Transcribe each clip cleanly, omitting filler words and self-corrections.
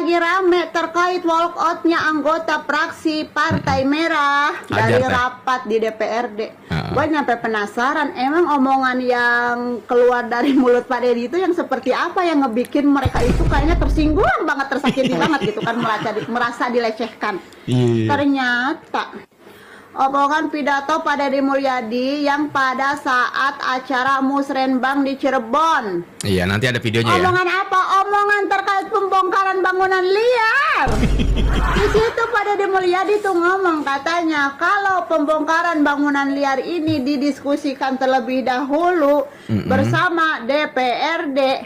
lagi rame terkait walkoutnya anggota fraksi Partai Merah dari rapat di DPRD. Gue nyampe penasaran, emang omongan yang keluar dari mulut Pak Deddy itu yang seperti apa yang ngebikin mereka itu kayaknya tersinggung banget, tersakiti banget gitu kan, merasa dilecehkan. Ternyata omongan pidato Pak Deddy Mulyadi yang pada saat acara Musrenbang di Cirebon. Iya, nanti ada videonya ya. Omongan apa? Omongan terkait pembongkaran bangunan liar. Di situ Pak Deddy Mulyadi tuh ngomong, katanya kalau pembongkaran bangunan liar ini didiskusikan terlebih dahulu bersama DPRD,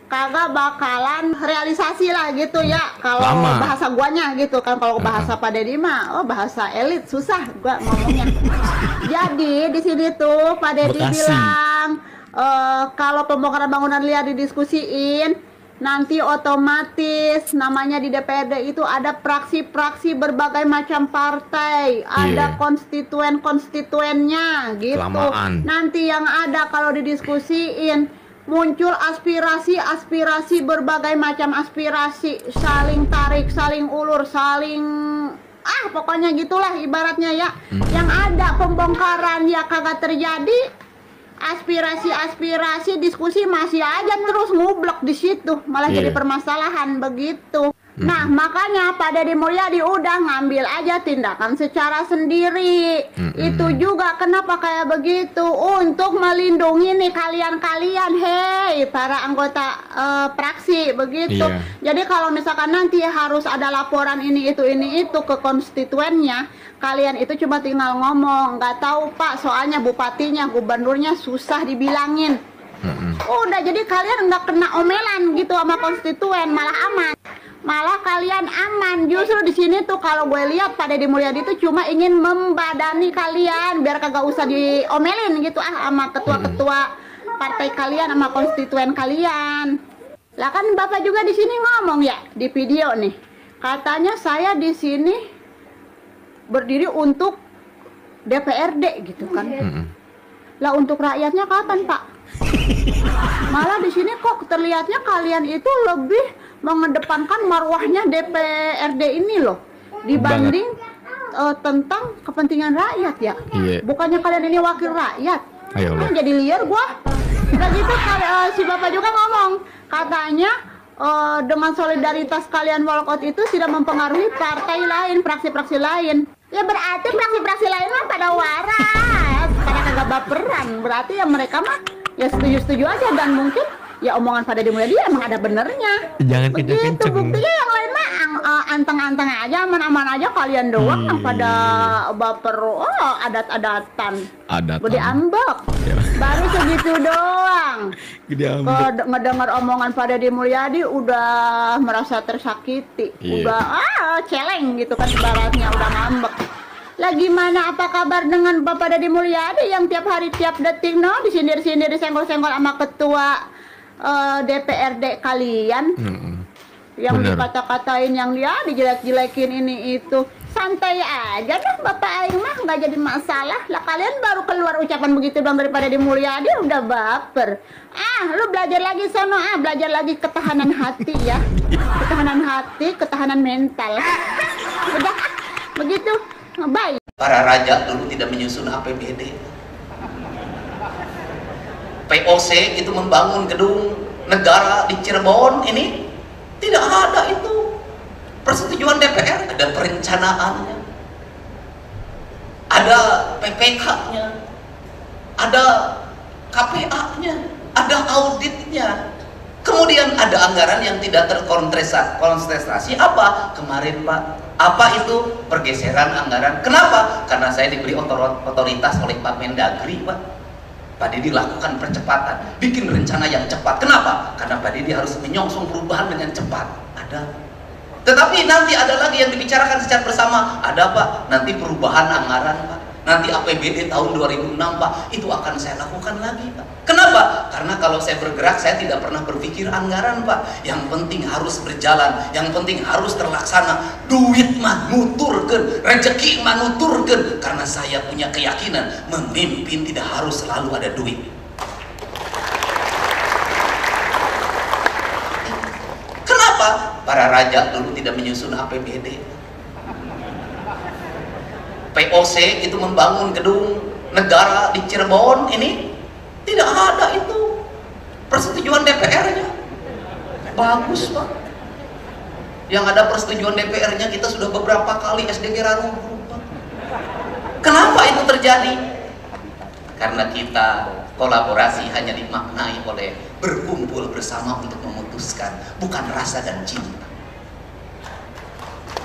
kagak bakalan realisasi lah gitu ya, kalau bahasa guanya gitu kan. Kalau bahasa Pak Deddy mah, bahasa elit, susah gua ngomongnya. Jadi di sini tuh Pak Deddy bilang, kalau pembongkaran bangunan liar didiskusiin, nanti otomatis namanya di DPRD itu ada fraksi-fraksi berbagai macam partai, ada konstituen-konstituennya gitu. Nanti yang ada kalau didiskusiin muncul aspirasi berbagai macam aspirasi, saling tarik, saling ulur, saling pokoknya gitulah ibaratnya ya. Yang ada pembongkaran ya kagak terjadi, aspirasi diskusi masih aja terus ngublek di situ, malah jadi permasalahan begitu. Nah, makanya Pak Deddy Mulyadi udah ngambil aja tindakan secara sendiri. Itu juga kenapa kayak begitu, untuk melindungi nih kalian-kalian, hei para anggota fraksi begitu. Jadi kalau misalkan nanti harus ada laporan ini itu ke konstituennya, kalian itu cuma tinggal ngomong, nggak tahu Pak, soalnya bupatinya, gubernurnya susah dibilangin. Udah, jadi kalian nggak kena omelan gitu sama konstituen, malah aman. Malah kalian aman. Justru di sini tuh kalau gue lihat Pak Deddy Mulyadi itu cuma ingin membadani kalian biar kagak usah diomelin gitu sama ketua-ketua partai kalian, sama konstituen kalian. Lah kan Bapak juga di sini ngomong ya di video nih, katanya saya di sini berdiri untuk DPRD gitu kan. Lah untuk rakyatnya kapan Pak? Malah di sini kok terlihatnya kalian itu lebih mengedepankan marwahnya DPRD ini loh dibanding tentang kepentingan rakyat ya. Bukannya kalian ini wakil rakyat? Jadi liar gua. Udah gitu si Bapak juga ngomong, katanya dengan solidaritas kalian walkout itu tidak mempengaruhi partai lain, fraksi-fraksi lain. Ya berarti fraksi-fraksi lain mah pada waras, pada kagak baperan. Berarti ya mereka mah ya setuju-setuju aja, dan mungkin ya omongan Pak Deddy Mulyadi emang ada benernya. Jangan kenceng. Buktinya yang lain mah anteng-anteng aja, aman-aman aja, kalian doang yang pada baper, adat-adatan. Gede ambek. Baru segitu doang. Ngedengar omongan Pak Deddy Mulyadi udah merasa tersakiti. Udah celeng gitu kan ibaratnya, udah ngambek. Lah gimana, apa kabar dengan Bapak Deddy Mulyadi yang tiap hari tiap detik disindir-sindir, disenggol-senggol sama ketua DPRD kalian, yang dikata-katain, yang dia dijelek-jelekin ini itu. Santai aja dah Bapak Aing mah, nggak jadi masalah. Lah kalian baru keluar ucapan begitu bang daripada Deddy Mulyadi udah baper. Lu belajar lagi sono, belajar lagi ketahanan hati ya. Ketahanan hati, ketahanan mental. Udah begitu. Baik. Para raja dulu tidak menyusun APBD. POC itu membangun gedung negara di Cirebon ini tidak ada itu persetujuan DPR. Ada perencanaannya, ada PPK-nya, ada KPA-nya, ada auditnya. Kemudian ada anggaran yang tidak terkontestasi. Apa kemarin Pak? Apa itu pergeseran anggaran? Kenapa? Karena saya diberi otoritas oleh Pak Mendagri Pak. Pak Deddy lakukan percepatan, bikin rencana yang cepat. Kenapa? Karena Pak Deddy harus menyongsong perubahan dengan cepat. Ada. Tetapi nanti ada lagi yang dibicarakan secara bersama. Ada Pak, nanti perubahan anggaran Pak. Nanti APBD tahun 2006 Pak, itu akan saya lakukan lagi Pak. Kenapa? Karena kalau saya bergerak, saya tidak pernah berpikir anggaran Pak. Yang penting harus berjalan, yang penting harus terlaksana. Duit mah nuturkeun, rezeki mah nuturkeun. Karena saya punya keyakinan, memimpin tidak harus selalu ada duit. Kenapa? Para raja dulu tidak menyusun APBD. POC itu membangun gedung negara di Cirebon ini tidak ada itu persetujuan DPR-nya. Bagus Pak. Yang ada persetujuan DPR-nya kita sudah beberapa kali SDG runtuh Pak. Kenapa itu terjadi? Karena kita kolaborasi hanya dimaknai oleh berkumpul bersama untuk memutuskan, bukan rasa dan cinta.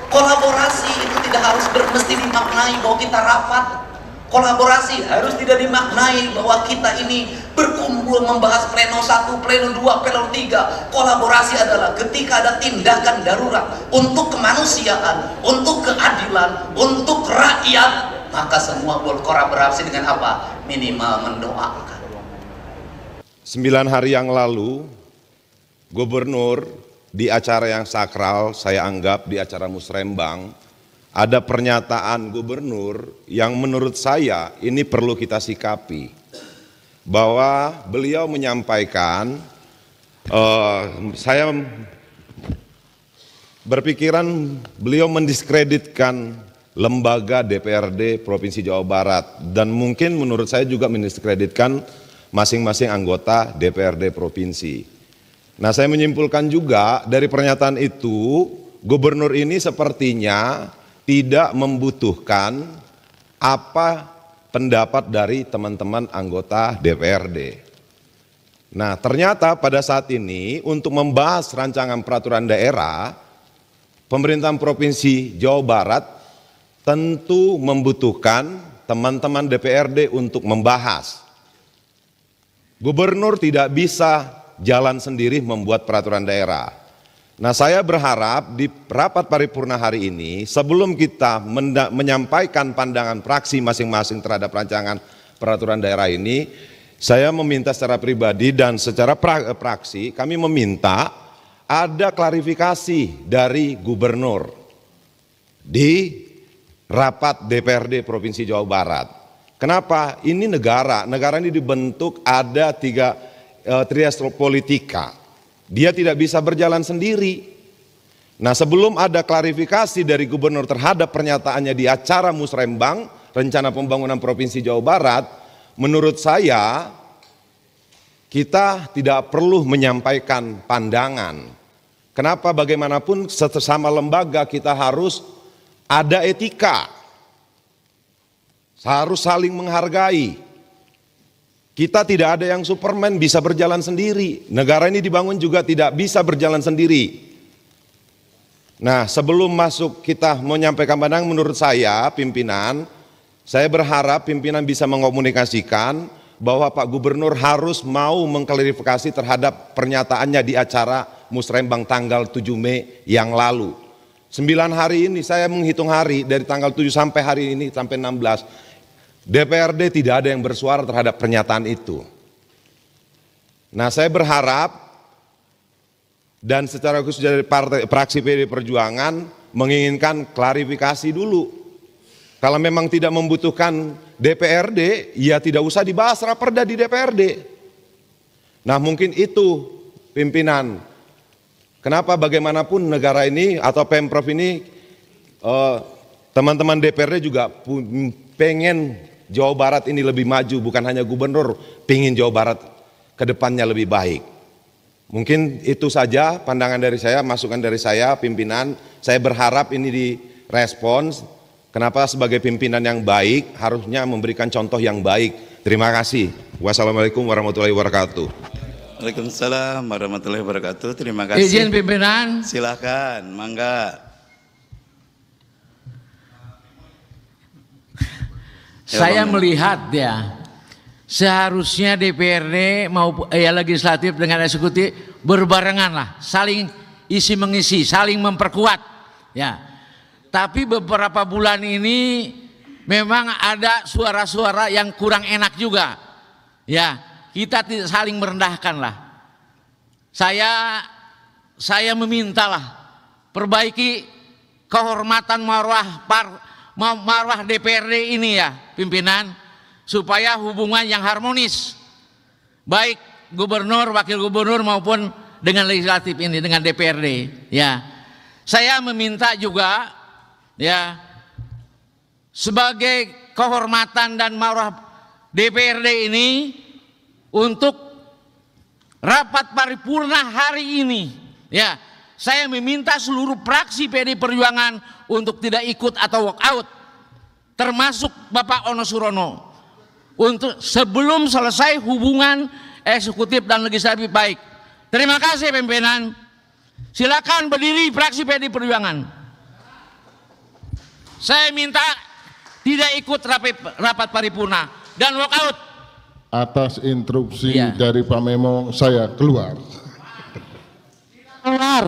Kolaborasi itu tidak harus mesti dimaknai bahwa kita rapat. Kolaborasi harus tidak dimaknai bahwa kita ini berkumpul membahas pleno 1, pleno 2, pleno 3. Kolaborasi adalah ketika ada tindakan darurat untuk kemanusiaan, untuk keadilan, untuk rakyat, maka semua berkolaborasi dengan apa? Minimal mendoakan. 9 hari yang lalu, Gubernur di acara yang sakral, saya anggap di acara Musrembang, ada pernyataan Gubernur yang menurut saya ini perlu kita sikapi. Bahwa beliau menyampaikan, saya berpikiran beliau mendiskreditkan lembaga DPRD Provinsi Jawa Barat. Dan mungkin menurut saya juga mendiskreditkan masing-masing anggota DPRD Provinsi. Nah, saya menyimpulkan juga dari pernyataan itu, Gubernur ini sepertinya tidak membutuhkan apa pendapat dari teman-teman anggota DPRD. Nah, ternyata pada saat ini untuk membahas rancangan peraturan daerah, pemerintahan Provinsi Jawa Barat tentu membutuhkan teman-teman DPRD untuk membahas. Gubernur tidak bisa jalan sendiri membuat peraturan daerah. Nah, saya berharap di rapat paripurna hari ini, sebelum kita menyampaikan pandangan fraksi masing-masing terhadap rancangan peraturan daerah ini, saya meminta secara pribadi dan secara fraksi, kami meminta ada klarifikasi dari Gubernur di rapat DPRD Provinsi Jawa Barat. Kenapa? Ini negara ini dibentuk ada trias politika. Dia tidak bisa berjalan sendiri. Nah, sebelum ada klarifikasi dari Gubernur terhadap pernyataannya di acara Musrembang, Rencana Pembangunan Provinsi Jawa Barat, menurut saya kita tidak perlu menyampaikan pandangan. Kenapa? Bagaimanapun sesama lembaga kita harus ada etika. Harus saling menghargai. Kita tidak ada yang Superman bisa berjalan sendiri. Negara ini dibangun juga tidak bisa berjalan sendiri. Nah, sebelum masuk kita menyampaikan pandangan, menurut saya pimpinan, saya berharap pimpinan bisa mengomunikasikan bahwa Pak Gubernur harus mau mengklarifikasi terhadap pernyataannya di acara Musrembang tanggal 7 Mei yang lalu. 9 hari ini saya menghitung hari dari tanggal 7 sampai hari ini sampai 16. DPRD tidak ada yang bersuara terhadap pernyataan itu. Nah, saya berharap dan secara khusus dari fraksi PD Perjuangan menginginkan klarifikasi dulu. Kalau memang tidak membutuhkan DPRD, ya tidak usah dibahas raperda di DPRD. Nah, mungkin itu pimpinan. Kenapa bagaimanapun negara ini atau Pemprov ini, teman-teman DPRD juga pengen Jawa Barat ini lebih maju, bukan hanya Gubernur pengen Jawa Barat ke depannya lebih baik. Mungkin itu saja pandangan dari saya, masukan dari saya, pimpinan. Saya berharap ini direspons. Kenapa sebagai pimpinan yang baik harusnya memberikan contoh yang baik. Terima kasih. Wassalamualaikum warahmatullahi wabarakatuh. Waalaikumsalam warahmatullahi wabarakatuh. Terima kasih. Izin pimpinan. Silakan, mangga. Saya melihat ya, seharusnya DPRD maupun legislatif dengan eksekutif berbarengan lah, saling isi mengisi, saling memperkuat. Ya, tapi beberapa bulan ini memang ada suara-suara yang kurang enak juga. Ya, kita tidak saling merendahkan lah. Saya memintalah perbaiki kehormatan marwah DPRD ini ya pimpinan, supaya hubungan yang harmonis baik gubernur, wakil gubernur maupun dengan legislatif ini, dengan DPRD ya. Saya meminta juga ya sebagai kehormatan dan marwah DPRD ini untuk rapat paripurna hari ini ya, saya meminta seluruh fraksi PD Perjuangan untuk tidak ikut atau walk out, termasuk Bapak Ono Surono, untuk sebelum selesai hubungan eksekutif dan legislatif baik. Terima kasih pimpinan. Silakan berdiri fraksi PD Perjuangan. Saya minta tidak ikut rapat paripurna dan walk out. Atas instruksi dari Pak Memo, saya keluar. Keluar.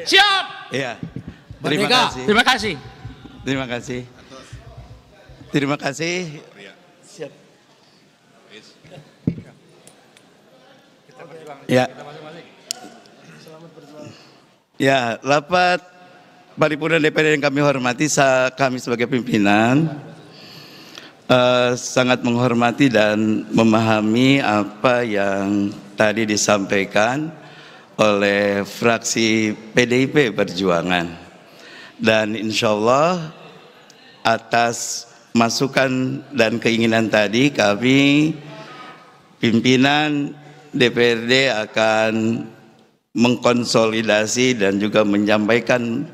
Siap. Iya. Terima kasih. Terima kasih. Terima kasih. Terima kasih. Siap. Ya. Ya, rapat paripurna DPR yang kami hormati, kami sebagai pimpinan sangat menghormati dan memahami apa yang tadi disampaikan oleh fraksi PDIP Perjuangan, dan insya Allah atas masukan dan keinginan tadi kami pimpinan DPRD akan mengkonsolidasi dan juga menyampaikan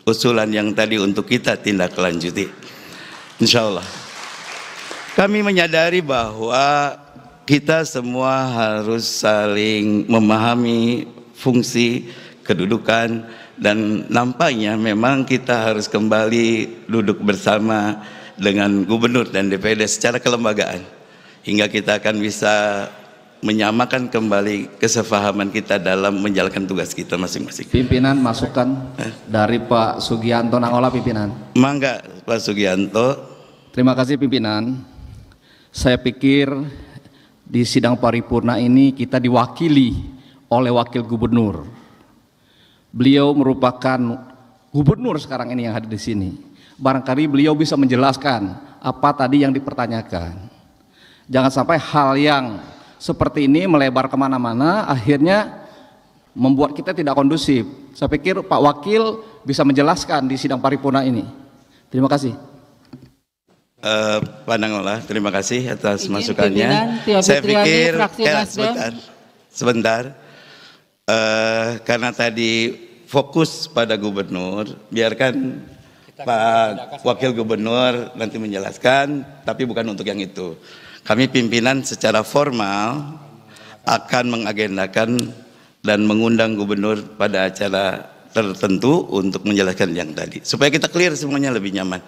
usulan yang tadi untuk kita tindak lanjuti. Insya Allah. Kami menyadari bahwa kita semua harus saling memahami fungsi, kedudukan, dan nampaknya memang kita harus kembali duduk bersama dengan gubernur dan DPRD secara kelembagaan hingga kita akan bisa menyamakan kembali kesepahaman kita dalam menjalankan tugas kita masing-masing. Pimpinan, masukan dari Pak Sugianto Nangola, pimpinan. Mangga Pak Sugianto. Terima kasih pimpinan. Saya pikir di sidang paripurna ini kita diwakili oleh wakil gubernur. Beliau merupakan gubernur sekarang ini yang hadir di sini. Barangkali beliau bisa menjelaskan apa tadi yang dipertanyakan. Jangan sampai hal yang seperti ini melebar kemana-mana, akhirnya membuat kita tidak kondusif. Saya pikir Pak Wakil bisa menjelaskan di sidang paripurna ini. Terima kasih. Pak Nangola, terima kasih atas masukannya. Saya pikir sebentar. Karena tadi fokus pada gubernur, biarkan Pak Wakil Gubernur nanti menjelaskan, tapi bukan untuk yang itu. Kami pimpinan secara formal akan mengagendakan dan mengundang gubernur pada acara tertentu untuk menjelaskan yang tadi, supaya kita clear semuanya lebih nyaman.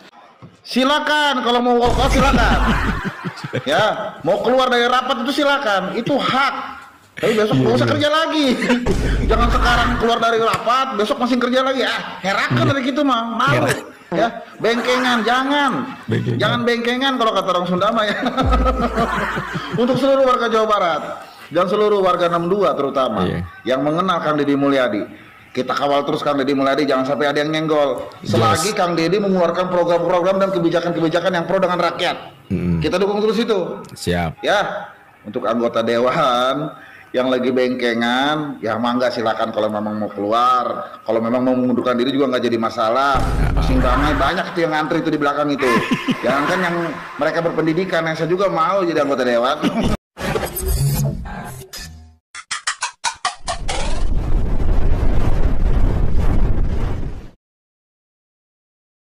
Silakan kalau mau walk out silakan. Ya, mau keluar dari rapat itu silakan, itu hak. Tapi besok nggak usah kerja lagi. Jangan sekarang keluar dari rapat, besok masih kerja lagi. Herakan dari gitu mah, malu. Ya, bengkengan, jangan bengkengan kalau kata orang Sunda mah ya. Untuk seluruh warga Jawa Barat dan seluruh warga 62 terutama yang mengenal Kang Deddy Mulyadi, kita kawal terus Kang Deddy Mulyadi, jangan sampai ada yang nyenggol. Selagi Kang Deddy mengeluarkan program-program dan kebijakan-kebijakan yang pro dengan rakyat, kita dukung terus itu. Siap. Ya, untuk anggota dewan yang lagi bengkengan, ya mangga silakan kalau memang mau keluar. Kalau memang mau mengundurkan diri juga nggak jadi masalah. Masih ramai, banyak itu yang ngantri itu di belakang itu. Jangan kan yang mereka berpendidikan, yang saya juga mau jadi anggota dewan.